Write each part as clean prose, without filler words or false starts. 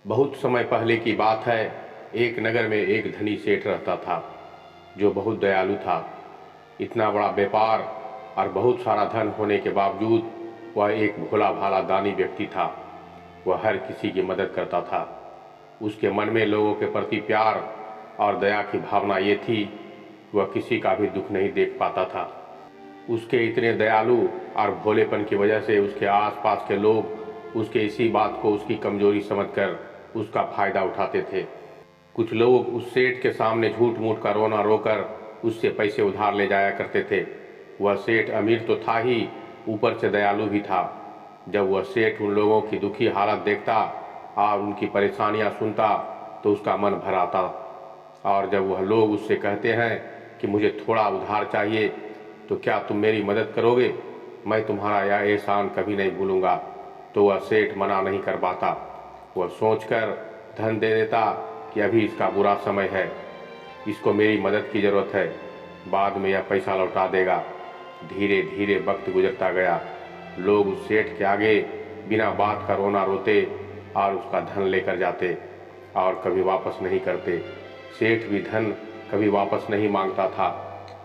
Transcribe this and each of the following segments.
बहुत समय पहले की बात है। एक नगर में एक धनी सेठ रहता था जो बहुत दयालु था। इतना बड़ा व्यापार और बहुत सारा धन होने के बावजूद वह एक भोला भाला दानी व्यक्ति था। वह हर किसी की मदद करता था। उसके मन में लोगों के प्रति प्यार और दया की भावना ये थी, वह किसी का भी दुख नहीं देख पाता था। उसके इतने दयालु और भोलेपन की वजह से उसके आसपास के लोग उसके इसी बात को उसकी कमजोरी समझकर उसका फायदा उठाते थे। कुछ लोग उस सेठ के सामने झूठ मूठ का रोना रोकर उससे पैसे उधार ले जाया करते थे। वह सेठ अमीर तो था ही, ऊपर से दयालु भी था। जब वह सेठ उन लोगों की दुखी हालत देखता और उनकी परेशानियां सुनता तो उसका मन भर आता। और जब वह लोग उससे कहते हैं कि मुझे थोड़ा उधार चाहिए तो क्या तुम मेरी मदद करोगे, मैं तुम्हारा यह एहसान कभी नहीं भूलूंगा, तो वह सेठ मना नहीं कर पाता। वह सोचकर धन दे देता कि अभी इसका बुरा समय है, इसको मेरी मदद की जरूरत है, बाद में यह पैसा लौटा देगा। धीरे धीरे वक्त गुजरता गया। लोग उस सेठ के आगे बिना बात का रोना रोते और उसका धन लेकर जाते और कभी वापस नहीं करते। सेठ भी धन कभी वापस नहीं मांगता था।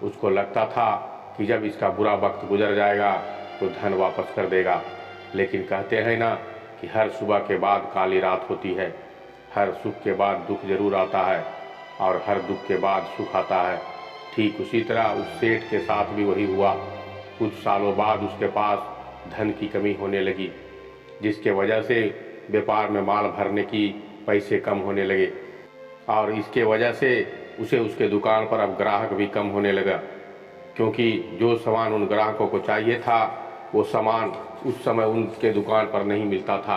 उसको लगता था कि जब इसका बुरा वक्त गुजर जाएगा तो धन वापस कर देगा। लेकिन कहते हैं ना कि हर सुबह के बाद काली रात होती है। हर सुख के बाद दुख जरूर आता है और हर दुख के बाद सुख आता है। ठीक उसी तरह उस सेठ के साथ भी वही हुआ। कुछ सालों बाद उसके पास धन की कमी होने लगी, जिसके वजह से व्यापार में माल भरने की पैसे कम होने लगे और इसके वजह से उसे उसके दुकान पर अब ग्राहक भी कम होने लगा, क्योंकि जो सामान उन ग्राहकों को चाहिए था वो सामान उस समय उनके दुकान पर नहीं मिलता था।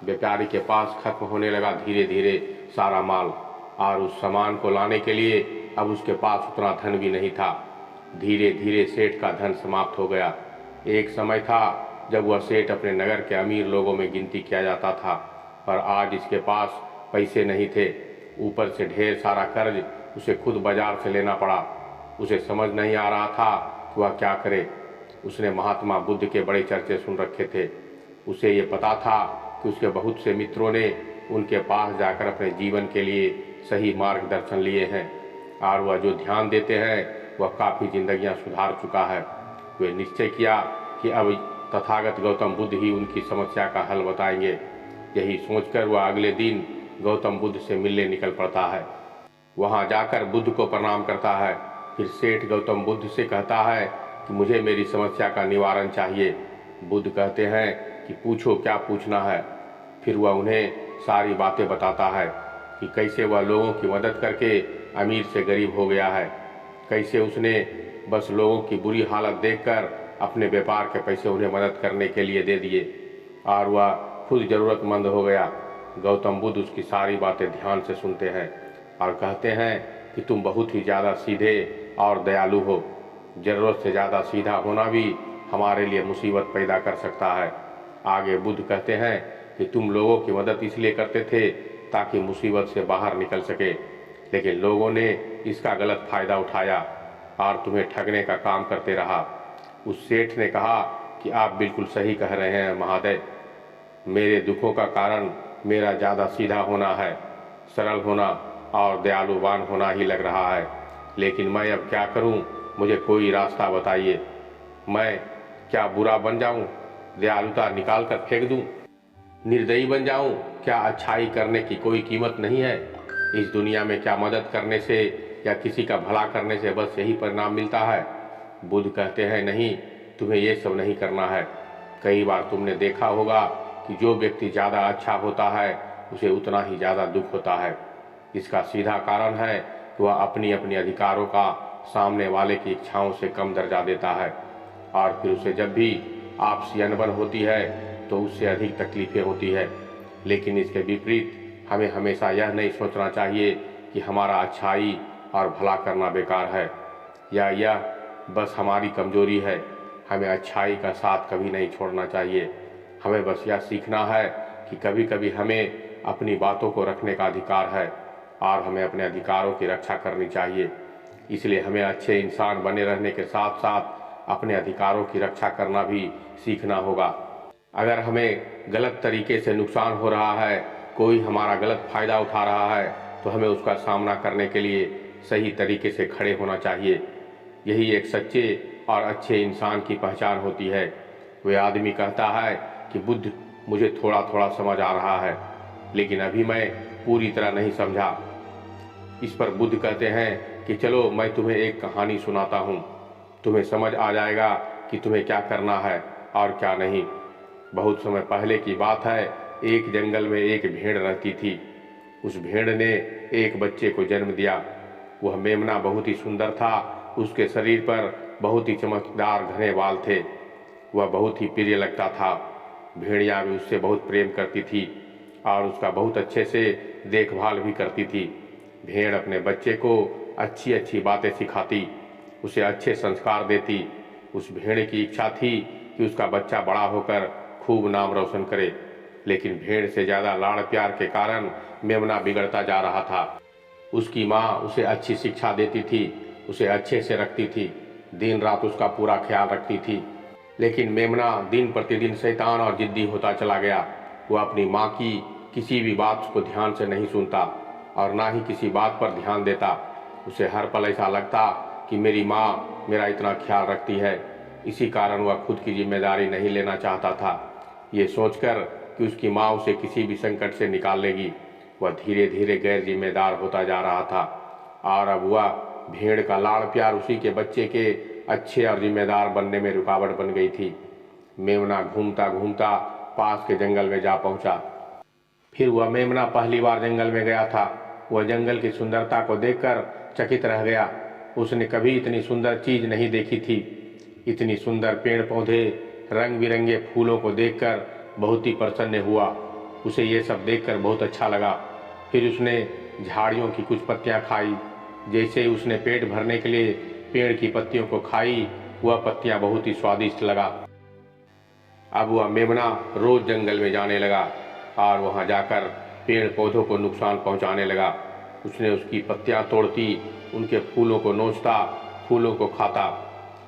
व्यापारी के पास खत्म होने लगा धीरे धीरे सारा माल, और उस सामान को लाने के लिए अब उसके पास उतना धन भी नहीं था। धीरे धीरे सेठ का धन समाप्त हो गया। एक समय था जब वह सेठ अपने नगर के अमीर लोगों में गिनती किया जाता था, पर आज इसके पास पैसे नहीं थे। ऊपर से ढेर सारा कर्ज उसे खुद बाजार से लेना पड़ा। उसे समझ नहीं आ रहा था कि वह क्या करे। उसने महात्मा बुद्ध के बड़े चर्चे सुन रखे थे। उसे ये पता था कि उसके बहुत से मित्रों ने उनके पास जाकर अपने जीवन के लिए सही मार्गदर्शन लिए हैं और वह जो ध्यान देते हैं वह काफ़ी जिंदगियां सुधार चुका है। वे निश्चय किया कि अब तथागत गौतम बुद्ध ही उनकी समस्या का हल बताएंगे। यही सोचकर वह अगले दिन गौतम बुद्ध से मिलने निकल पड़ता है। वहां जाकर बुद्ध को प्रणाम करता है। फिर सेठ गौतम बुद्ध से कहता है कि मुझे मेरी समस्या का निवारण चाहिए। बुद्ध कहते हैं कि पूछो, क्या पूछना है। फिर वह उन्हें सारी बातें बताता है कि कैसे वह लोगों की मदद करके अमीर से गरीब हो गया है, कैसे उसने बस लोगों की बुरी हालत देखकर अपने व्यापार के पैसे उन्हें मदद करने के लिए दे दिए और वह खुद ज़रूरतमंद हो गया। गौतम बुद्ध उसकी सारी बातें ध्यान से सुनते हैं और कहते हैं कि तुम बहुत ही ज़्यादा सीधे और दयालु हो। ज़रूरत से ज़्यादा सीधा होना भी हमारे लिए मुसीबत पैदा कर सकता है। आगे बुद्ध कहते हैं कि तुम लोगों की मदद इसलिए करते थे ताकि मुसीबत से बाहर निकल सके, लेकिन लोगों ने इसका गलत फायदा उठाया और तुम्हें ठगने का काम करते रहा। उस सेठ ने कहा कि आप बिल्कुल सही कह रहे हैं महादय, मेरे दुखों का कारण मेरा ज़्यादा सीधा होना है, सरल होना और दयालुवान होना ही लग रहा है। लेकिन मैं अब क्या करूं, मुझे कोई रास्ता बताइए। मैं क्या बुरा बन जाऊं, दयालुता निकाल कर फेंक दूं, निर्दयी बन जाऊं? क्या अच्छाई करने की कोई कीमत नहीं है? इस दुनिया में क्या मदद करने से या किसी का भला करने से बस यही परिणाम मिलता है? बुद्ध कहते हैं नहीं, तुम्हें ये सब नहीं करना है। कई बार तुमने देखा होगा कि जो व्यक्ति ज़्यादा अच्छा होता है उसे उतना ही ज़्यादा दुख होता है। इसका सीधा कारण है कि वह अपनी अपनी अधिकारों का सामने वाले की इच्छाओं से कम दर्जा देता है और फिर उसे जब भी आपसी अनबन होती है तो उससे अधिक तकलीफें होती है। लेकिन इसके विपरीत हमें हमेशा यह नहीं सोचना चाहिए कि हमारा अच्छाई और भला करना बेकार है या यह बस हमारी कमजोरी है। हमें अच्छाई का साथ कभी नहीं छोड़ना चाहिए। हमें बस यह सीखना है कि कभी कभी हमें अपनी बातों को रखने का अधिकार है और हमें अपने अधिकारों की रक्षा करनी चाहिए। इसलिए हमें अच्छे इंसान बने रहने के साथ साथ अपने अधिकारों की रक्षा करना भी सीखना होगा। अगर हमें गलत तरीके से नुकसान हो रहा है कोई हमारा गलत फायदा उठा रहा है तो हमें उसका सामना करने के लिए सही तरीके से खड़े होना चाहिए। यही एक सच्चे और अच्छे इंसान की पहचान होती है। वह आदमी कहता है कि बुद्ध मुझे थोड़ा थोड़ा समझ आ रहा है, लेकिन अभी मैं पूरी तरह नहीं समझा। इस पर बुद्ध कहते हैं कि चलो मैं तुम्हें एक कहानी सुनाता हूँ, तुम्हें समझ आ जाएगा कि तुम्हें क्या करना है और क्या नहीं। बहुत समय पहले की बात है, एक जंगल में एक भेड़ रहती थी। उस भेड़ ने एक बच्चे को जन्म दिया। वह मेमना बहुत ही सुंदर था। उसके शरीर पर बहुत ही चमकदार घने बाल थे। वह बहुत ही प्रिय लगता था। भेड़िया भी उससे बहुत प्रेम करती थी और उसका बहुत अच्छे से देखभाल भी करती थी। भेड़ अपने बच्चे को अच्छी अच्छी बातें सिखाती, उसे अच्छे संस्कार देती। उस भेड़ की इच्छा थी कि उसका बच्चा बड़ा होकर खूब नाम रोशन करे, लेकिन भेड़ से ज़्यादा लाड़ प्यार के कारण मेमना बिगड़ता जा रहा था। उसकी माँ उसे अच्छी शिक्षा देती थी, उसे अच्छे से रखती थी, दिन रात उसका पूरा ख्याल रखती थी। लेकिन मेमना दिन प्रतिदिन शैतान और जिद्दी होता चला गया। वह अपनी माँ की किसी भी बात को ध्यान से नहीं सुनता और ना ही किसी बात पर ध्यान देता। उसे हर पल ऐसा लगता कि मेरी माँ मेरा इतना ख्याल रखती है, इसी कारण वह खुद की जिम्मेदारी नहीं लेना चाहता था। ये सोचकर कि उसकी माँ उसे किसी भी संकट से निकाल लेगी, वह धीरे धीरे गैर जिम्मेदार होता जा रहा था। और अब वह भेड़ का लाड़ प्यार उसी के बच्चे के अच्छे और जिम्मेदार बनने में रुकावट बन गई थी। मेमना घूमता घूमता पास के जंगल में जा पहुंचा। फिर वह मेमना पहली बार जंगल में गया था। वह जंगल की सुंदरता को देखकर चकित रह गया। उसने कभी इतनी सुंदर चीज नहीं देखी थी। इतनी सुंदर पेड़ पौधे, रंग बिरंगे फूलों को देखकर बहुत ही प्रसन्न हुआ। उसे ये सब देखकर बहुत अच्छा लगा। फिर उसने झाड़ियों की कुछ पत्तियां खाई। जैसे ही उसने पेट भरने के लिए पेड़ की पत्तियों को खाई, वह पत्तियां बहुत ही स्वादिष्ट लगा। अब वह मेमना रोज जंगल में जाने लगा और वहां जाकर पेड़ पौधों को नुकसान पहुंचाने लगा। उसने उसकी पत्तियां तोड़ती, उनके फूलों को नोचता, फूलों को खाता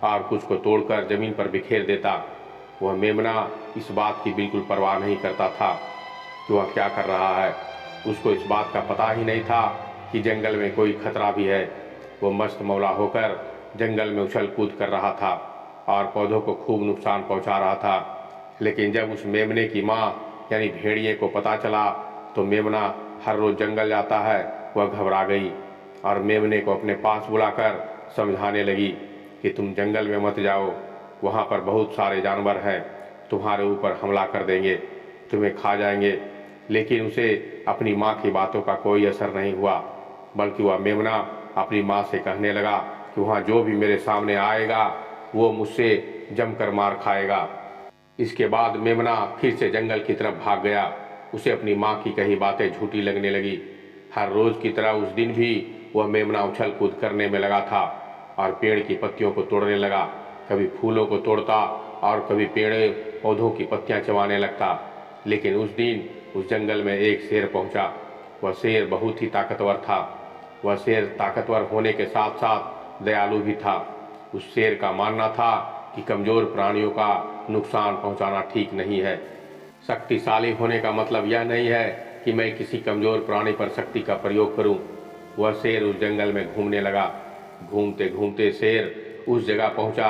और कुछ को तोड़कर जमीन पर बिखेर देता। वह मेमना इस बात की बिल्कुल परवाह नहीं करता था कि वह क्या कर रहा है। उसको इस बात का पता ही नहीं था कि जंगल में कोई खतरा भी है। वो मस्त मौला होकर जंगल में उछल कूद कर रहा था और पौधों को खूब नुकसान पहुंचा रहा था। लेकिन जब उस मेमने की माँ यानी भेड़िए को पता चला तो मेमना हर रोज जंगल जाता है, वह घबरा गई और मेमने को अपने पास बुलाकर समझाने लगी कि तुम जंगल में मत जाओ, वहाँ पर बहुत सारे जानवर हैं, तुम्हारे ऊपर हमला कर देंगे, तुम्हें खा जाएंगे। लेकिन उसे अपनी माँ की बातों का कोई असर नहीं हुआ, बल्कि वह मेमना अपनी माँ से कहने लगा कि वहाँ जो भी मेरे सामने आएगा वो मुझसे जमकर मार खाएगा। इसके बाद मेमना फिर से जंगल की तरफ भाग गया। उसे अपनी माँ की कही बातें झूठी लगने लगी। हर रोज की तरह उस दिन भी वह मेमना उछल कूद करने में लगा था और पेड़ की पत्तियों को तोड़ने लगा। कभी फूलों को तोड़ता और कभी पेड़ पौधों की पत्तियां चबाने लगता। लेकिन उस दिन उस जंगल में एक शेर पहुंचा। वह शेर बहुत ही ताकतवर था। वह शेर ताकतवर होने के साथ साथ दयालु भी था। उस शेर का मानना था कि कमजोर प्राणियों का नुकसान पहुंचाना ठीक नहीं है। शक्तिशाली होने का मतलब यह नहीं है कि मैं किसी कमजोर प्राणी पर शक्ति का प्रयोग करूं। वह शेर उस जंगल में घूमने लगा। घूमते घूमते शेर उस जगह पहुंचा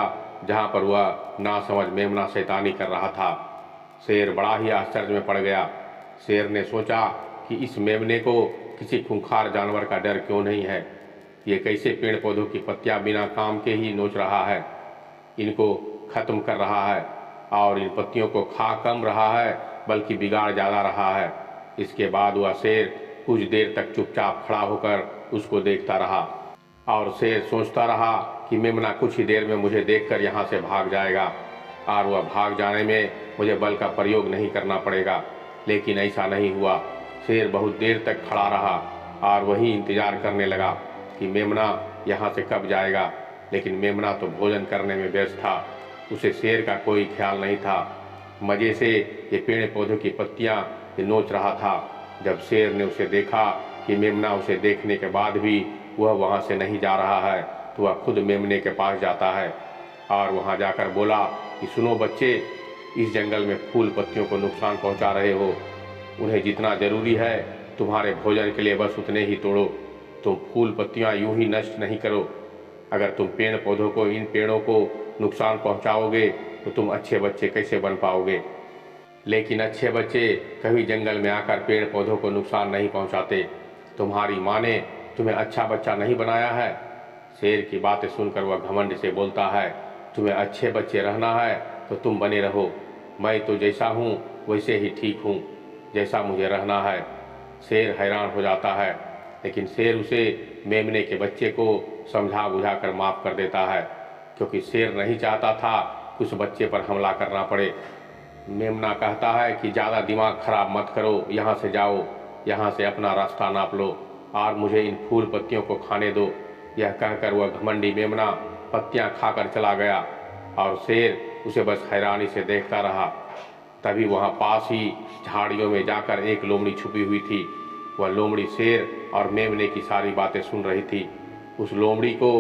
जहां पर वह नासमझ मेमना शैतानी कर रहा था। शेर बड़ा ही आश्चर्य में पड़ गया। शेर ने सोचा कि इस मेमने को किसी खूंखार जानवर का डर क्यों नहीं है। ये कैसे पेड़ पौधों की पत्तियां बिना काम के ही नोच रहा है, इनको खत्म कर रहा है और इन पत्तियों को खा कम रहा है बल्कि बिगाड़ ज़्यादा रहा है। इसके बाद वह शेर कुछ देर तक चुपचाप खड़ा होकर उसको देखता रहा और शेर सोचता रहा कि मेमना कुछ ही देर में मुझे देखकर यहाँ से भाग जाएगा और वह भाग जाने में मुझे बल का प्रयोग नहीं करना पड़ेगा। लेकिन ऐसा नहीं हुआ। शेर बहुत देर तक खड़ा रहा और वही इंतजार करने लगा कि मेमना यहाँ से कब जाएगा। लेकिन मेमना तो भोजन करने में व्यस्त था, उसे शेर का कोई ख्याल नहीं था। मजे से ये पेड़ पौधों की पत्तियां नोच रहा था। जब शेर ने उसे देखा कि मेमना उसे देखने के बाद भी वह वहां से नहीं जा रहा है तो वह खुद मेमने के पास जाता है और वहां जाकर बोला कि सुनो बच्चे, इस जंगल में फूल पत्तियों को नुकसान पहुंचा रहे हो, उन्हें जितना जरूरी है तुम्हारे भोजन के लिए बस उतने ही तोड़ो। तुम फूल पत्तियां यूं ही नष्ट नहीं करो। अगर तुम पेड़ पौधों को, इन पेड़ों को नुकसान पहुंचाओगे तो तुम अच्छे बच्चे कैसे बन पाओगे। लेकिन अच्छे बच्चे कभी जंगल में आकर पेड़ पौधों को नुकसान नहीं पहुंचाते। तुम्हारी माँ ने तुम्हें अच्छा बच्चा नहीं बनाया है। शेर की बातें सुनकर वह घमंड से बोलता है, तुम्हें अच्छे बच्चे रहना है तो तुम बने रहो। मैं तो जैसा हूँ वैसे ही ठीक हूँ, जैसा मुझे रहना है। शेर हैरान हो जाता है, लेकिन शेर उसे मेमने के बच्चे को समझा बुझा कर माफ़ कर देता है, क्योंकि शेर नहीं चाहता था कि उस बच्चे पर हमला करना पड़े। मेमना कहता है कि ज़्यादा दिमाग खराब मत करो, यहाँ से जाओ, यहाँ से अपना रास्ता नाप लो और मुझे इन फूल पत्तियों को खाने दो। यह कहकर वह घमंडी मेमना पत्तियाँ खाकर चला गया और शेर उसे बस हैरानी से देखता रहा। तभी वहाँ पास ही झाड़ियों में जाकर एक लोमड़ी छुपी हुई थी। वह लोमड़ी शेर और मेमने की सारी बातें सुन रही थी। उस लोमड़ी को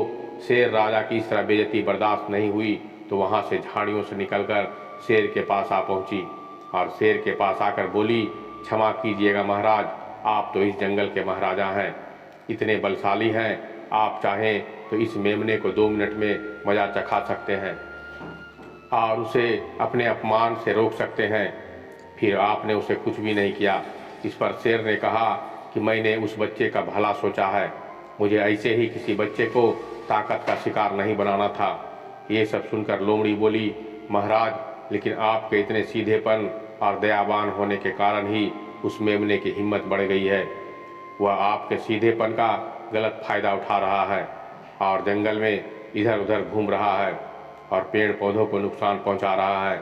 शेर राजा की इस तरह बेइज्जती बर्दाश्त नहीं हुई, तो वहाँ से झाड़ियों से निकलकर शेर के पास आ पहुंची और शेर के पास आकर बोली, क्षमा कीजिएगा महाराज, आप तो इस जंगल के महाराजा हैं, इतने बलशाली हैं, आप चाहें तो इस मेमने को 2 मिनट में मजा चखा सकते हैं और उसे अपने अपमान से रोक सकते हैं। फिर आपने उसे कुछ भी नहीं किया। इस पर शेर ने कहा कि मैंने उस बच्चे का भला सोचा है, मुझे ऐसे ही किसी बच्चे को ताकत का शिकार नहीं बनाना था। ये सब सुनकर लोमड़ी बोली, महाराज, लेकिन आपके इतने सीधेपन और दयावान होने के कारण ही उस मेमने की हिम्मत बढ़ गई है। वह आपके सीधेपन का गलत फायदा उठा रहा है और जंगल में इधर उधर घूम रहा है और पेड़ पौधों को नुकसान पहुंचा रहा है।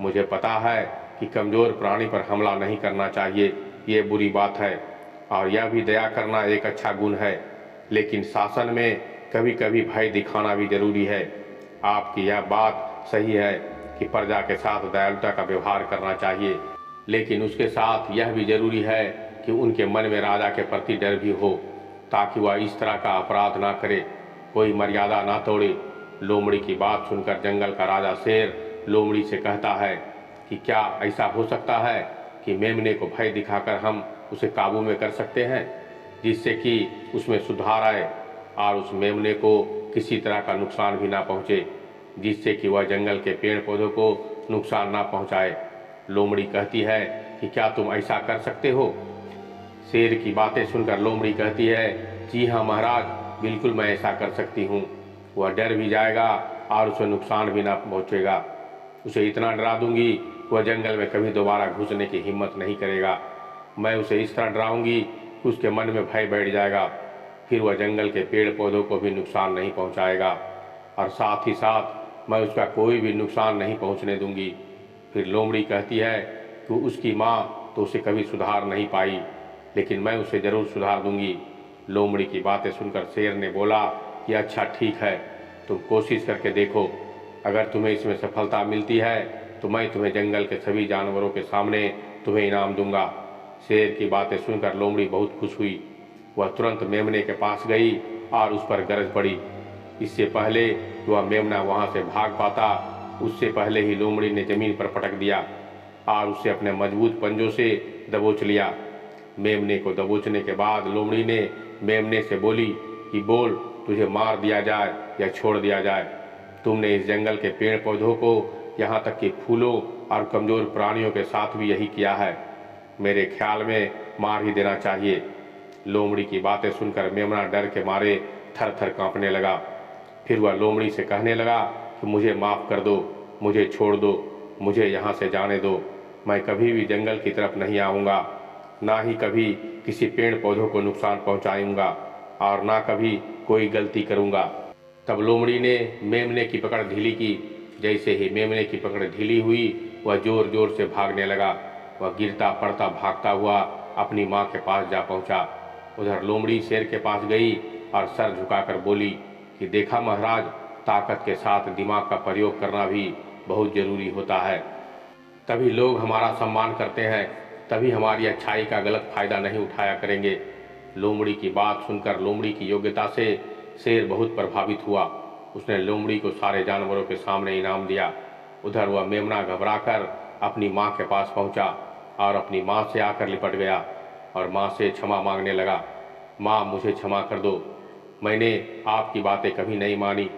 मुझे पता है कि कमजोर प्राणी पर हमला नहीं करना चाहिए, ये बुरी बात है, और यह भी दया करना एक अच्छा गुण है, लेकिन शासन में कभी कभी भय दिखाना भी जरूरी है। आपकी यह बात सही है कि प्रजा के साथ दयालुता का व्यवहार करना चाहिए, लेकिन उसके साथ यह भी जरूरी है कि उनके मन में राजा के प्रति डर भी हो, ताकि वह इस तरह का अपराध ना करे, कोई मर्यादा ना तोड़े। लोमड़ी की बात सुनकर जंगल का राजा शेर लोमड़ी से कहता है कि क्या ऐसा हो सकता है कि मेमने को भय दिखाकर हम उसे काबू में कर सकते हैं, जिससे कि उसमें सुधार आए और उस मेमने को किसी तरह का नुकसान भी ना पहुँचे, जिससे कि वह जंगल के पेड़ पौधों को नुकसान ना पहुँचाए। लोमड़ी कहती है कि क्या तुम ऐसा कर सकते हो। शेर की बातें सुनकर लोमड़ी कहती है, जी हाँ महाराज, बिल्कुल मैं ऐसा कर सकती हूँ। वह डर भी जाएगा और उसे नुकसान भी ना पहुँचेगा। उसे इतना डरा दूंगी वह जंगल में कभी दोबारा घुसने की हिम्मत नहीं करेगा। मैं उसे इस तरह डराऊंगी कि उसके मन में भय बैठ जाएगा, फिर वह जंगल के पेड़ पौधों को भी नुकसान नहीं पहुंचाएगा और साथ ही साथ मैं उसका कोई भी नुकसान नहीं पहुंचने दूंगी। फिर लोमड़ी कहती है कि उसकी माँ तो उसे कभी सुधार नहीं पाई, लेकिन मैं उसे ज़रूर सुधार दूंगी। लोमड़ी की बातें सुनकर शेर ने बोला कि अच्छा ठीक है, तुम कोशिश करके देखो, अगर तुम्हें इसमें सफलता मिलती है तो मैं तुम्हें जंगल के सभी जानवरों के सामने तुम्हें इनाम दूंगा। शेर की बातें सुनकर लोमड़ी बहुत खुश हुई। वह तुरंत मेमने के पास गई और उस पर गरज पड़ी। इससे पहले वह मेमना वहां से भाग पाता, उससे पहले ही लोमड़ी ने जमीन पर पटक दिया और उसे अपने मजबूत पंजों से दबोच लिया। मेमने को दबोचने के बाद लोमड़ी ने मेमने से बोली कि बोल, तुझे मार दिया जाए या छोड़ दिया जाए। तुमने इस जंगल के पेड़ पौधों को, यहाँ तक कि फूलों और कमजोर प्राणियों के साथ भी यही किया है। मेरे ख्याल में मार ही देना चाहिए। लोमड़ी की बातें सुनकर मेमना डर के मारे थर थर कांपने लगा। फिर वह लोमड़ी से कहने लगा कि मुझे माफ़ कर दो, मुझे छोड़ दो, मुझे यहाँ से जाने दो। मैं कभी भी जंगल की तरफ नहीं आऊँगा, ना ही कभी किसी पेड़ पौधों को नुकसान पहुँचाऊँगा और ना कभी कोई गलती करूँगा। तब लोमड़ी ने मेमने की पकड़ ढीली की। जैसे ही मेमने की पकड़ ढीली हुई वह जोर जोर से भागने लगा। वह गिरता पड़ता भागता हुआ अपनी माँ के पास जा पहुँचा। उधर लोमड़ी शेर के पास गई और सर झुकाकर बोली कि देखा महाराज, ताकत के साथ दिमाग का प्रयोग करना भी बहुत जरूरी होता है, तभी लोग हमारा सम्मान करते हैं, तभी हमारी अच्छाई का गलत फायदा नहीं उठाया करेंगे। लोमड़ी की बात सुनकर लोमड़ी की योग्यता से शेर बहुत प्रभावित हुआ। उसने लोमड़ी को सारे जानवरों के सामने इनाम दिया। उधर वह मेमना घबराकर अपनी माँ के पास पहुँचा और अपनी माँ से आकर लिपट गया और माँ से क्षमा मांगने लगा। माँ, मुझे क्षमा कर दो, मैंने आपकी बातें कभी नहीं मानी।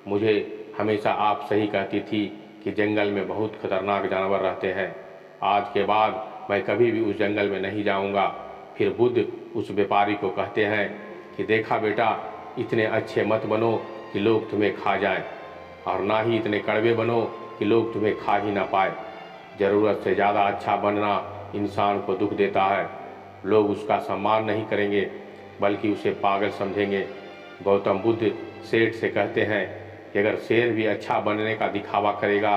मुझे हमेशा आप सही कहती थी कि जंगल में बहुत खतरनाक जानवर रहते हैं। आज के बाद मैं कभी भी उस जंगल में नहीं जाऊंगा। फिर बुद्ध उस व्यापारी को कहते हैं कि देखा बेटा, इतने अच्छे मत बनो कि लोग तुम्हें खा जाएं, और ना ही इतने कड़वे बनो कि लोग तुम्हें खा ही ना पाए। ज़रूरत से ज़्यादा अच्छा बनना इंसान को दुख देता है। लोग उसका सम्मान नहीं करेंगे बल्कि उसे पागल समझेंगे। गौतम बुद्ध सेठ से कहते हैं कि अगर शेर भी अच्छा बनने का दिखावा करेगा,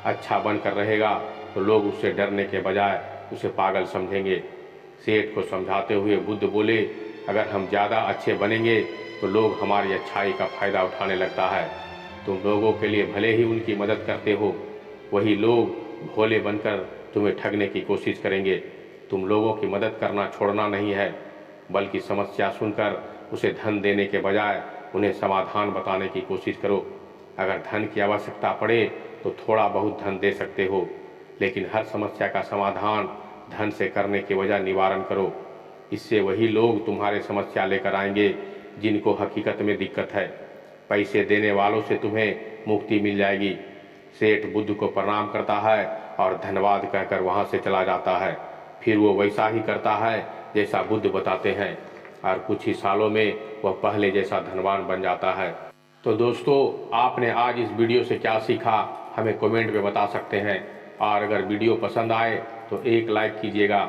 अच्छा बनकर रहेगा, तो लोग उससे डरने के बजाय उसे पागल समझेंगे। सेठ को समझाते हुए बुद्ध बोले, अगर हम ज़्यादा अच्छे बनेंगे तो लोग हमारी अच्छाई का फ़ायदा उठाने लगता है। तुम लोगों के लिए भले ही उनकी मदद करते हो, वही लोग भोले बनकर तुम्हें ठगने की कोशिश करेंगे। तुम लोगों की मदद करना छोड़ना नहीं है, बल्कि समस्या सुनकर उसे धन देने के बजाय उन्हें समाधान बताने की कोशिश करो। अगर धन की आवश्यकता पड़े तो थोड़ा बहुत धन दे सकते हो, लेकिन हर समस्या का समाधान धन से करने के बजाय निवारण करो। इससे वही लोग तुम्हारे समस्या लेकर आएंगे जिनको हकीकत में दिक्कत है। पैसे देने वालों से तुम्हें मुक्ति मिल जाएगी। सेठ बुद्ध को प्रणाम करता है और धन्यवाद कहकर वहाँ से चला जाता है। फिर वो वैसा ही करता है जैसा बुद्ध बताते हैं, और कुछ ही सालों में वह पहले जैसा धनवान बन जाता है। तो दोस्तों, आपने आज इस वीडियो से क्या सीखा हमें कमेंट में बता सकते हैं, और अगर वीडियो पसंद आए तो एक लाइक कीजिएगा,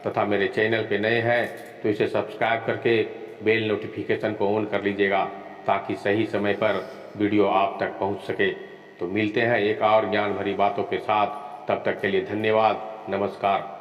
तथा मेरे चैनल पे नए हैं तो इसे सब्सक्राइब करके बेल नोटिफिकेशन को ऑन कर लीजिएगा, ताकि सही समय पर वीडियो आप तक पहुंच सके। तो मिलते हैं एक और ज्ञान भरी बातों के साथ। तब तक के लिए धन्यवाद। नमस्कार।